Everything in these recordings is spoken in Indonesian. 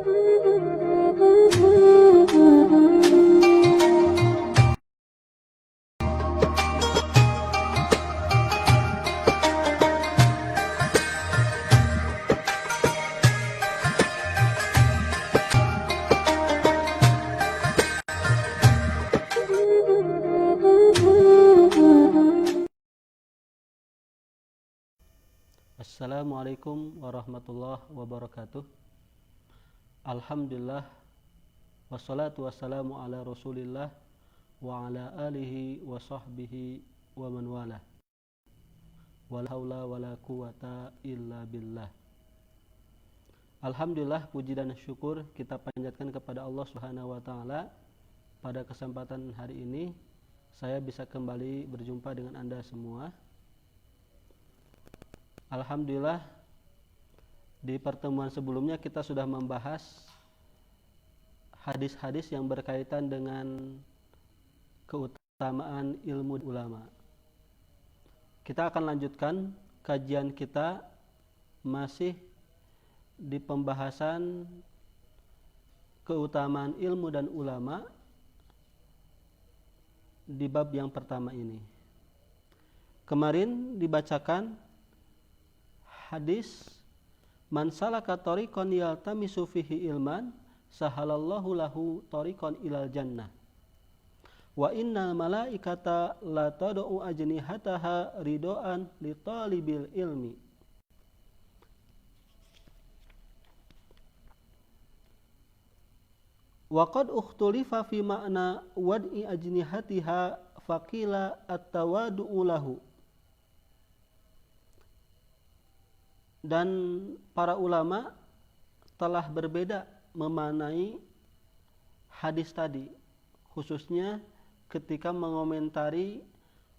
Assalamualaikum warahmatullahi wabarakatuh. Alhamdulillah, wassalatu wassalamu ala rasulillah wa ala alihi wa sahbihi wa man wala. Wala haula wala quwata illa billah. Alhamdulillah, puji dan syukur kita panjatkan kepada Allah Subhanahu wa taala. Pada kesempatan hari ini saya bisa kembali berjumpa dengan Anda semua. Alhamdulillah, di pertemuan sebelumnya kita sudah membahas hadis-hadis yang berkaitan dengan keutamaan ilmu ulama. Kita akan lanjutkan kajian kita masih di pembahasan keutamaan ilmu dan ulama di bab yang pertama ini. Kemarin dibacakan hadis man salaka tariqan yaltamisu fihi ilman sahalallahu lahu tariqan ilal jannah wa innal malaikata la tad'u ajnihataha ridaan li talibil ilmi wa qad ukhtulifa fi ma'na wad'i ajnihatiha faqila at-tawadu'u lahu. Dan para ulama telah berbeda memaknai hadis tadi, khususnya ketika mengomentari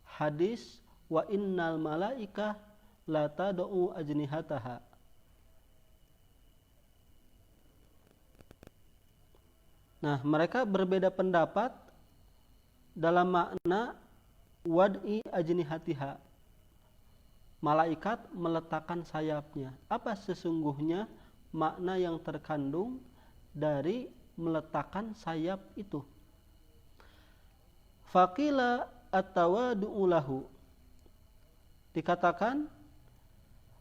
hadis wa innal malaika la tad'u ajnihataha. Nah, mereka berbeda pendapat dalam makna wad'i ajnihatiha. Malaikat meletakkan sayapnya. Apa sesungguhnya makna yang terkandung dari meletakkan sayap itu? Faqila at-tawadu'u lahu. Dikatakan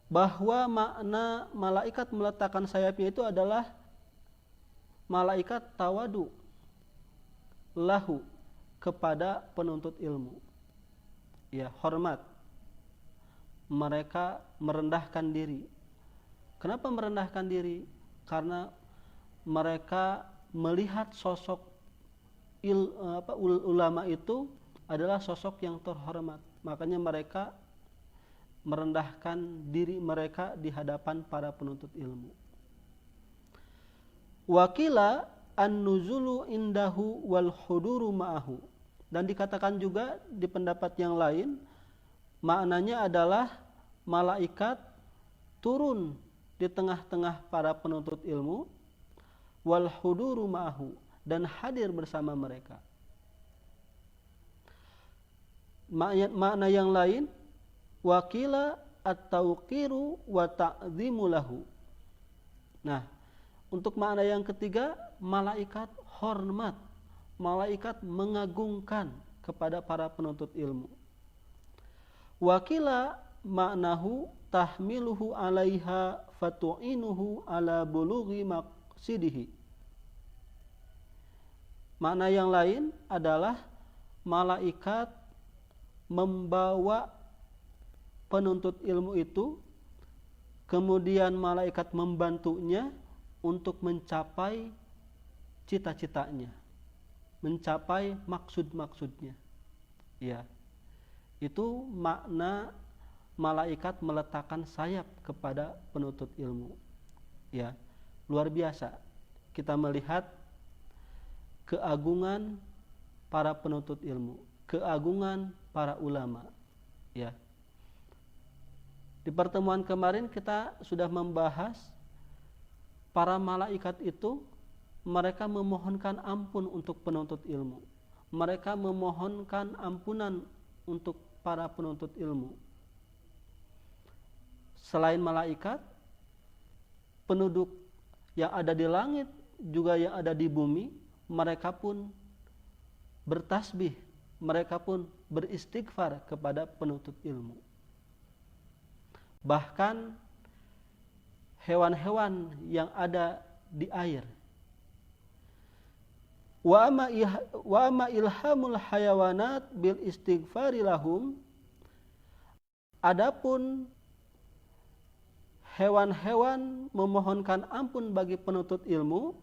bahwa makna malaikat meletakkan sayapnya itu adalah malaikat tawadu lahu, kepada penuntut ilmu. Ya, hormat. Mereka merendahkan diri. Kenapa merendahkan diri? Karena mereka melihat sosok ulama itu adalah sosok yang terhormat. Makanya mereka merendahkan diri mereka di hadapan para penuntut ilmu. Wakila an-nuzulu indahu wal huduru ma'ahu. Dan dikatakan juga di pendapat yang lain, maknanya adalah malaikat turun di tengah-tengah para penuntut ilmu, wal huduru ma'ahu, dan hadir bersama mereka. Makna yang lain, wakila at-tauqiru wa ta'zimu lahu. Nah, untuk makna yang ketiga, malaikat hormat, malaikat mengagungkan kepada para penuntut ilmu. Wakila maknahu tahmiluhu alaiha fatu'inuhu ala bulughi maqsidihi. Makna yang lain adalah malaikat membawa penuntut ilmu itu, kemudian malaikat membantunya untuk mencapai cita-citanya, mencapai maksud-maksudnya. Ya. Itu makna malaikat meletakkan sayap kepada penuntut ilmu. Ya, luar biasa. Kita melihat keagungan para penuntut ilmu, keagungan para ulama. Ya. Di pertemuan kemarin kita sudah membahas para malaikat itu mereka memohonkan ampun untuk penuntut ilmu. Mereka memohonkan ampunan untuk para penuntut ilmu. Selain malaikat, penduduk yang ada di langit juga yang ada di bumi, mereka pun bertasbih, mereka pun beristighfar kepada penuntut ilmu. Bahkan hewan-hewan yang ada di air. Wa amma ilhamul hayawanat bil istighfari lahum, adapun hewan-hewan memohonkan ampun bagi penuntut ilmu,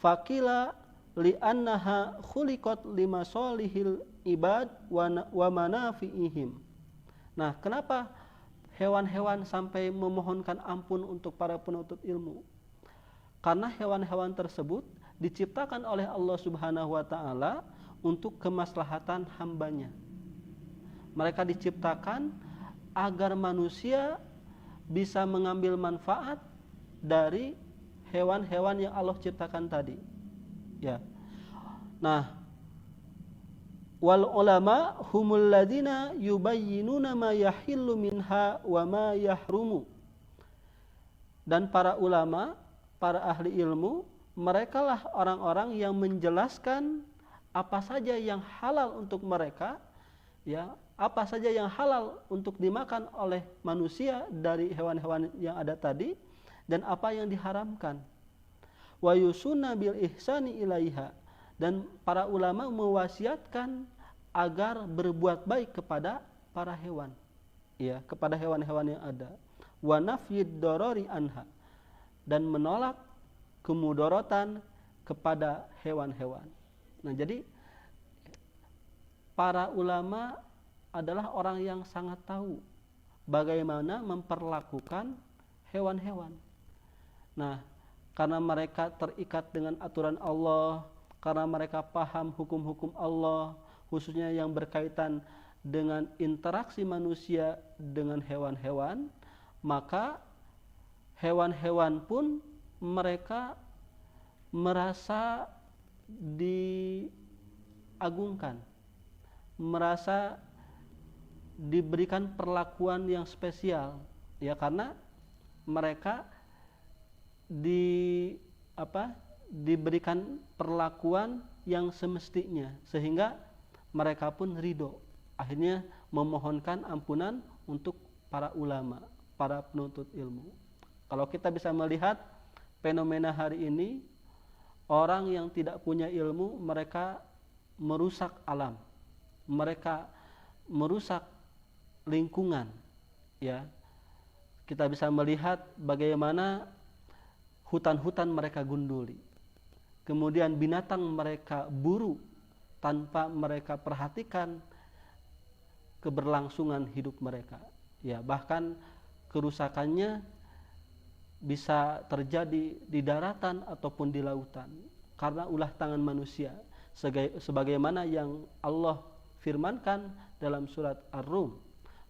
faqila li'annaha khuliqat limasolihil ibad wa manafi'ihim. Nah, kenapa hewan-hewan sampai memohonkan ampun untuk para penuntut ilmu? Karena hewan-hewan tersebut diciptakan oleh Allah Subhanahu wa taala untuk kemaslahatan hambanya. Mereka diciptakan agar manusia bisa mengambil manfaat dari hewan-hewan yang Allah ciptakan tadi. Ya. Nah, wal ulama humul ladzina yubayyinuna ma yahillu minha wa ma yahrumu. Dan para ulama, para ahli ilmu, merekalah orang-orang yang menjelaskan apa saja yang halal untuk mereka, ya, apa saja yang halal untuk dimakan oleh manusia dari hewan-hewan yang ada tadi, dan apa yang diharamkan. Wa yusuna bil ihsani ilaiha, dan para ulama mewasiatkan agar berbuat baik kepada para hewan, ya, kepada hewan-hewan yang ada. Wa nafyid darari anha, dan menolak kemudorotan kepada hewan-hewan. Nah, jadi para ulama adalah orang yang sangat tahu bagaimana memperlakukan hewan-hewan. Nah, karena mereka terikat dengan aturan Allah, karena mereka paham hukum-hukum Allah, khususnya yang berkaitan dengan interaksi manusia dengan hewan-hewan, maka hewan-hewan pun mereka merasa diagungkan, merasa diberikan perlakuan yang spesial, ya, karena mereka diberikan perlakuan yang semestinya, sehingga mereka pun ridho, akhirnya memohonkan ampunan untuk para ulama, para penuntut ilmu. Kalau kita bisa melihat fenomena hari ini, orang yang tidak punya ilmu, mereka merusak alam, mereka merusak lingkungan, ya. Kita bisa melihat bagaimana hutan-hutan mereka gunduli, kemudian binatang mereka buru tanpa mereka perhatikan keberlangsungan hidup mereka, ya. Bahkan kerusakannya bisa terjadi di daratan ataupun di lautan karena ulah tangan manusia, sebagaimana yang Allah firmankan dalam surat Ar-Rum,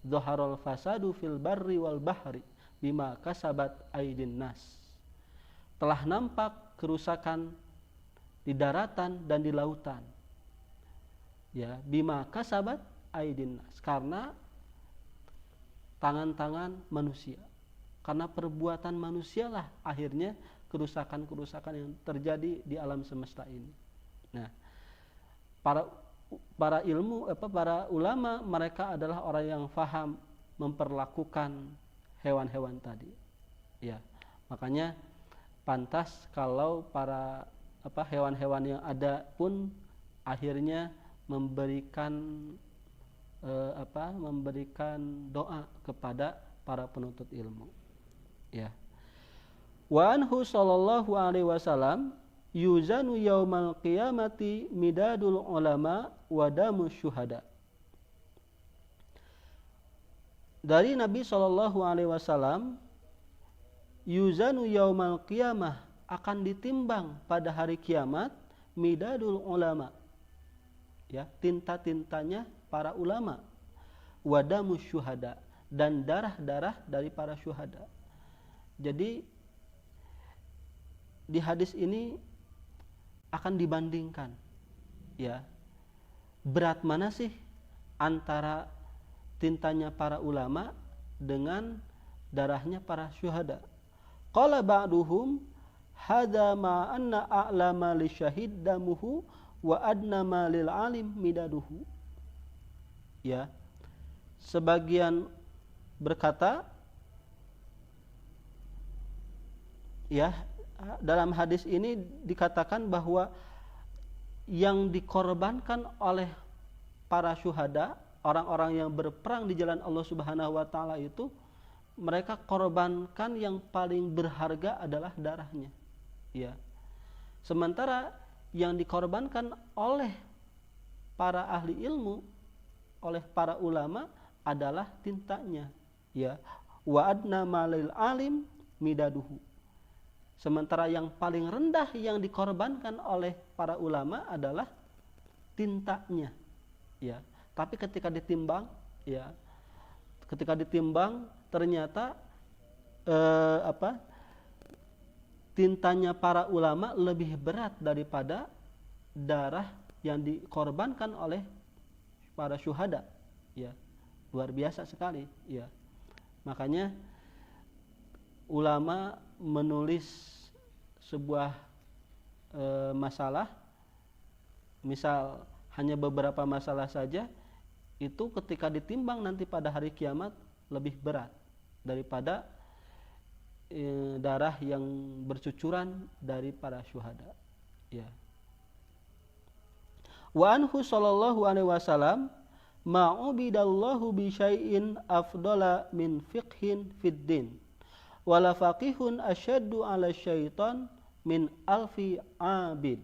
"Dhaharal fasadu fil barri wal bahri bima kasabat aydin nas." Telah nampak kerusakan di daratan dan di lautan, ya, bima kasabat aydin nas, karena tangan-tangan manusia. Karena perbuatan manusialah akhirnya kerusakan-kerusakan yang terjadi di alam semesta ini. Nah, para ulama, mereka adalah orang yang faham memperlakukan hewan-hewan tadi. Ya, makanya pantas kalau para hewan-hewan yang ada pun akhirnya memberikan doa kepada para penuntut ilmu. Ya. Wa anhu sallallahu alaihi wasallam yuzanu yaumal qiyamati midadul ulama wa damus syuhada. Dari Nabi sallallahu alaihi wasallam, yuzanu yaumal qiyamah, akan ditimbang pada hari kiamat midadul ulama, ya, tinta-tintanya para ulama, wa damus syuhada, dan darah-darah dari para syuhada. Jadi di hadis ini akan dibandingkan, ya, berat mana sih antara tintanya para ulama dengan darahnya para syuhada. Qala ba'duhum hadza ma anna a'lama li syahid damuhu wa adna ma lil alim midaduhu. Ya. Sebagian berkata, ya, dalam hadis ini dikatakan bahwa yang dikorbankan oleh para syuhada, orang-orang yang berperang di jalan Allah Subhanahu wa taala itu, mereka korbankan yang paling berharga adalah darahnya. Ya. Sementara yang dikorbankan oleh para ahli ilmu, oleh para ulama adalah tintanya. Ya. Wa adna malil alim midaduhu. Sementara yang paling rendah yang dikorbankan oleh para ulama adalah tintanya. Ya. Tapi ketika ditimbang, ya, ketika ditimbang ternyata tintanya para ulama lebih berat daripada darah yang dikorbankan oleh para syuhada. Ya. Luar biasa sekali. Ya. Makanya ulama menulis sebuah masalah, misal hanya beberapa masalah saja, itu ketika ditimbang nanti pada hari kiamat lebih berat daripada darah yang bercucuran dari para syuhada. Ya. Wa anhu sallallahu alaihi wasallam ma'ubidallahu bi syai'in afdala min fiqhin fid din wala faqihun asyaddu 'ala syaitan min alfi abid.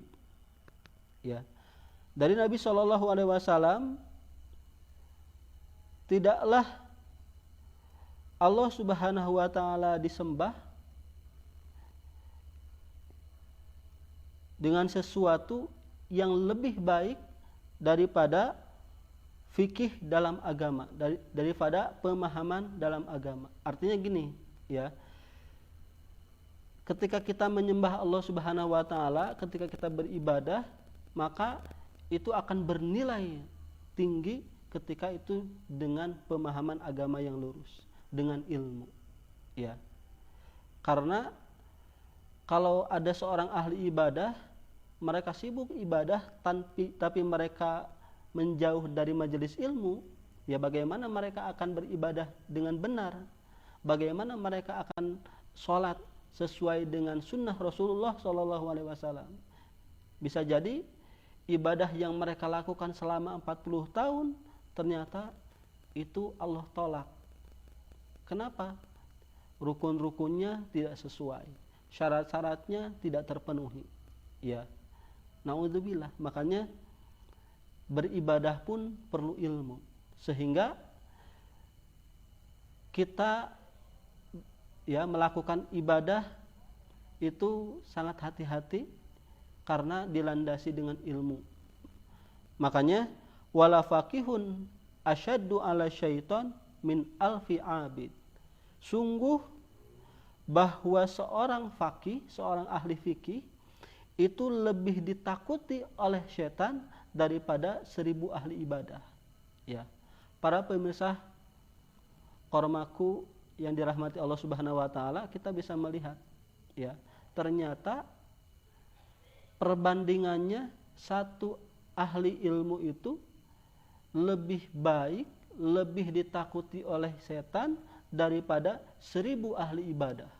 Ya. Dari Nabi sallallahu alaihi wasallam, tidaklah Allah Subhanahu wa taala disembah dengan sesuatu yang lebih baik daripada fikih dalam agama, daripada pemahaman dalam agama. Artinya gini, ya. Ketika kita menyembah Allah Subhanahu wa taala, ketika kita beribadah, maka itu akan bernilai tinggi ketika itu dengan pemahaman agama yang lurus, dengan ilmu. Ya. Karena kalau ada seorang ahli ibadah, mereka sibuk ibadah tapi mereka menjauh dari majelis ilmu, ya bagaimana mereka akan beribadah dengan benar? Bagaimana mereka akan sholat sesuai dengan sunnah Rasulullah SAW? Bisa jadi ibadah yang mereka lakukan selama 40 tahun ternyata itu Allah tolak. Kenapa? Rukun-rukunnya tidak sesuai, syarat-syaratnya tidak terpenuhi. Ya, naudzubillah. Makanya beribadah pun perlu ilmu, sehingga kita melakukan ibadah itu sangat hati-hati karena dilandasi dengan ilmu. Makanya wala faqihun asyaddu 'ala syaitan min alfi abid. Sungguh bahwa seorang faqih, seorang ahli fikih itu lebih ditakuti oleh setan daripada 1000 ahli ibadah. Ya. Para pemirsa Qormaku yang dirahmati Allah Subhanahu wa taala, kita bisa melihat, ya, ternyata perbandingannya satu ahli ilmu itu lebih baik, lebih ditakuti oleh setan daripada 1000 ahli ibadah.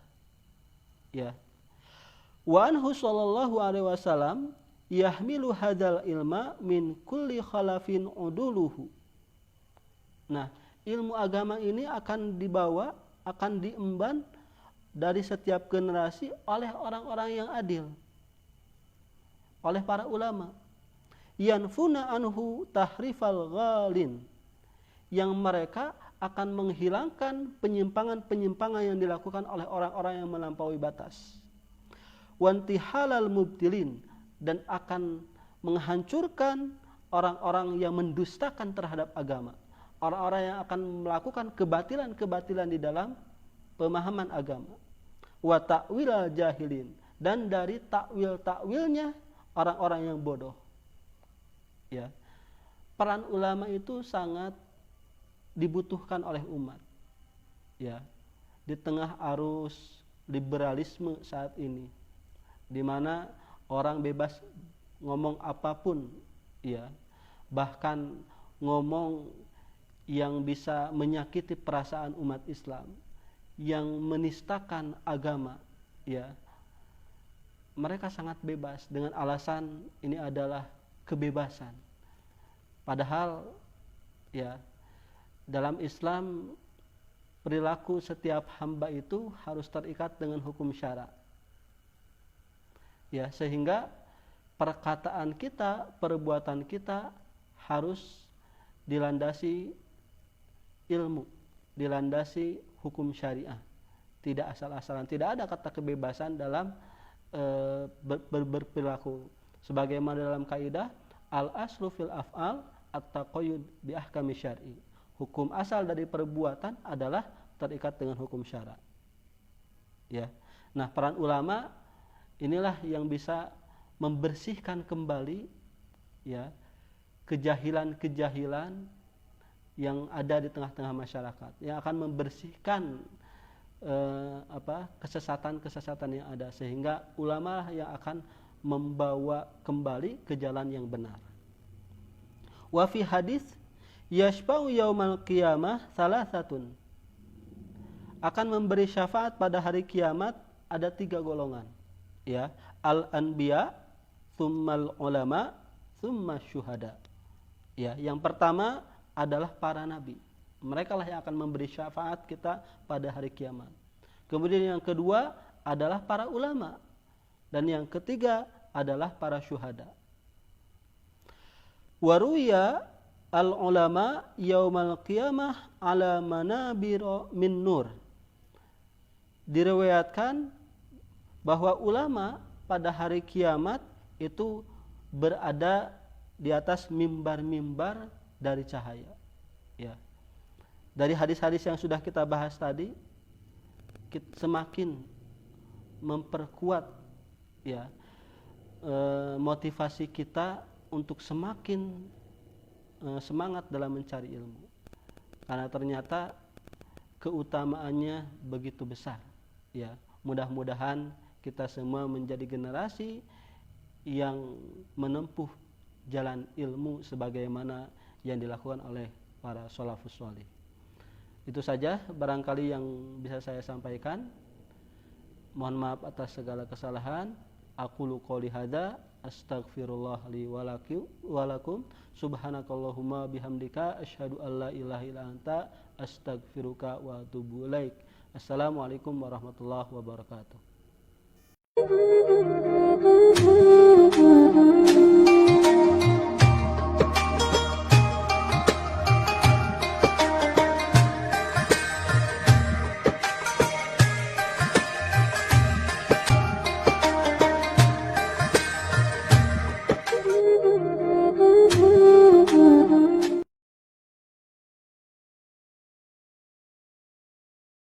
Ya. Wa anhu sallallahu alaihi wasallam yahmilu hadzal ilma min kulli khalafin uduluhu. Nah, ilmu agama ini akan dibawa, akan diemban dari setiap generasi oleh orang-orang yang adil, oleh para ulama. Yanfuna anhu tahrifal ghalin, yang mereka akan menghilangkan penyimpangan-penyimpangan yang dilakukan oleh orang-orang yang melampaui batas. Wantihalal mubtilin, dan akan menghancurkan orang-orang yang mendustakan terhadap agama, orang-orang yang akan melakukan kebatilan-kebatilan di dalam pemahaman agama. Wa ta'wilal jahilin, dan dari takwil-takwilnya orang-orang yang bodoh. Ya. Peran ulama itu sangat dibutuhkan oleh umat. Ya. Di tengah arus liberalisme saat ini, di mana orang bebas ngomong apapun, ya, bahkan ngomong yang bisa menyakiti perasaan umat Islam, yang menistakan agama, ya, mereka sangat bebas dengan alasan ini adalah kebebasan. Padahal, ya, dalam Islam perilaku setiap hamba itu harus terikat dengan hukum syara. Ya, sehingga perkataan kita, perbuatan kita harus dilandasi ilmu, dilandasi hukum syariah. Tidak asal-asalan, tidak ada kata kebebasan dalam berperilaku. Sebagaimana dalam kaidah al-aslu fil af'al at-taqayyud bi ahkami syar'i. Hukum asal dari perbuatan adalah terikat dengan hukum syara. Ya. Nah, peran ulama inilah yang bisa membersihkan kembali, ya, kejahilan-kejahilan yang ada di tengah-tengah masyarakat, yang akan membersihkan kesesatan-kesesatan yang ada, sehingga ulama yang akan membawa kembali ke jalan yang benar. Wa fi hadis yashfa'u yaumal qiyamah salasatun. Akan memberi syafaat pada hari kiamat ada 3 golongan. Ya, al-anbiya, tsummal ulama, tsumma syuhada. Ya, yang pertama adalah para nabi. Mereka lah yang akan memberi syafaat kita pada hari kiamat. Kemudian yang kedua adalah para ulama. Dan yang ketiga adalah para syuhada. Waruya al-ulama yaumal qiyamah ala manabiro min nur. Diriwayatkan bahwa ulama pada hari kiamat itu berada di atas mimbar-mimbar dari cahaya. Ya. Dari hadis-hadis yang sudah kita bahas tadi, semakin memperkuat, ya, motivasi kita untuk semakin semangat dalam mencari ilmu, karena ternyata keutamaannya begitu besar. Ya, mudah-mudahan kita semua menjadi generasi yang menempuh jalan ilmu sebagaimana yang dilakukan oleh para shalafus shalih. Itu saja barangkali yang bisa saya sampaikan. Mohon maaf atas segala kesalahan. Aqulu qouli hadza astaghfirullah li wa lakum. Subhanakallahumma bihamdika asyhadu an la ilaha illa anta astaghfiruka wa atubu ilaik. Assalamualaikum warahmatullahi wabarakatuh.